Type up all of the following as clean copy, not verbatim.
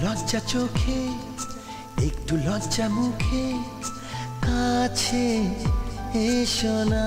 লজ্জা চোখে, একটু লজ্জা মুখে, কাছে এসো না।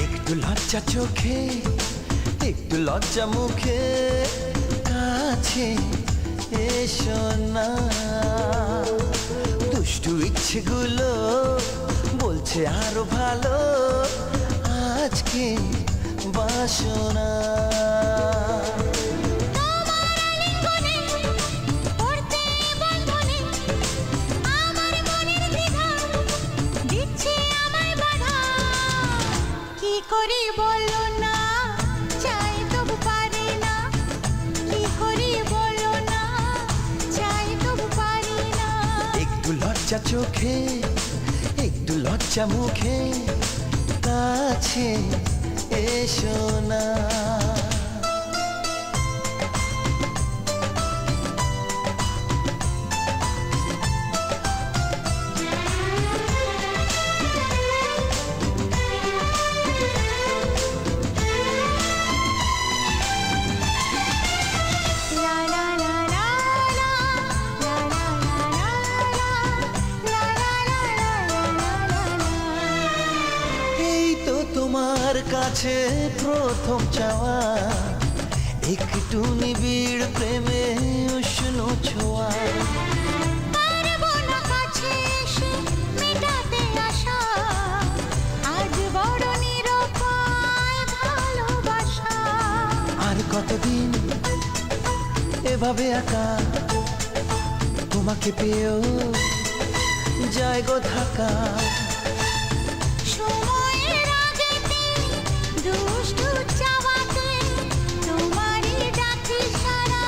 একটু লজ্জা চোখে, একটু লজ্জা মুখে, কাছে এসো না। দুষ্টু ইচ্ছেগুলো বলছে আরো ভালো, আজকে বাসনা। করি বলো না, চাই তবু পারি না। কি করি বলো না, চাই তবু পারি না। একটু লজ্জা চোখে, একটু লজ্জা মুখে, কাছে এসো না। তোমার কাছে প্রথম চাওয়া, একটু নিবিড় প্রেমে উষ্ণ ছোঁয়া। পারবো না কাছে এসে মেটাতে আশা, আজ বড় নিরুপায় ভালোবাসা। আর কতদিন এভাবে একা তোমাকে পেয়েও যায় গো থাকা। দুষ্টু চাওয়াতে তোমারই ডাকি সারা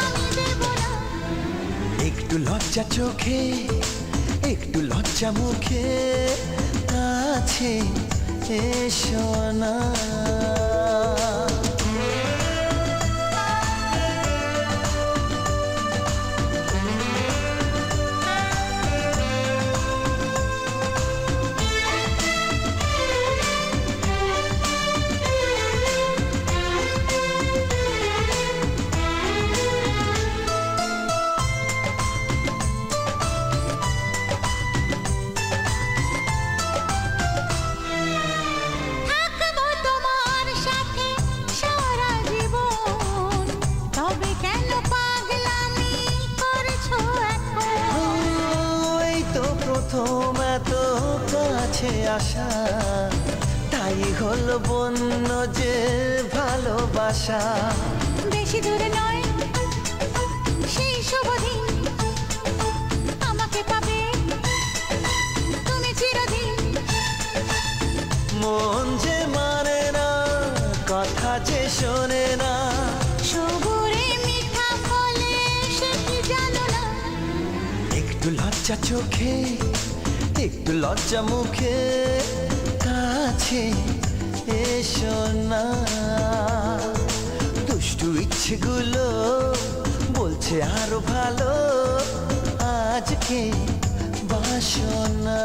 আমি দেব না। একটু লজ্জা চোখে, একটু লজ্জা মুখে, কাছে এসো না। প্রথম এত কাছে আসা, তাই হলো বন্য যে ভালোবাসা। বেশি দূরে নয় সেই শুভ দিন, আমাকে পাবে তুমি চিরদিন। মন যে মানে না, কথা যে শোনে না, সবুরে মিঠা ফলে সে কি জানো না। একটু লজ্জা চোখে, একটু লজ্জা মুখে, কাছে এসো না। দুষ্টু ইচ্ছেগুলো বলছে আরো ভালো, আজকে বাসনা।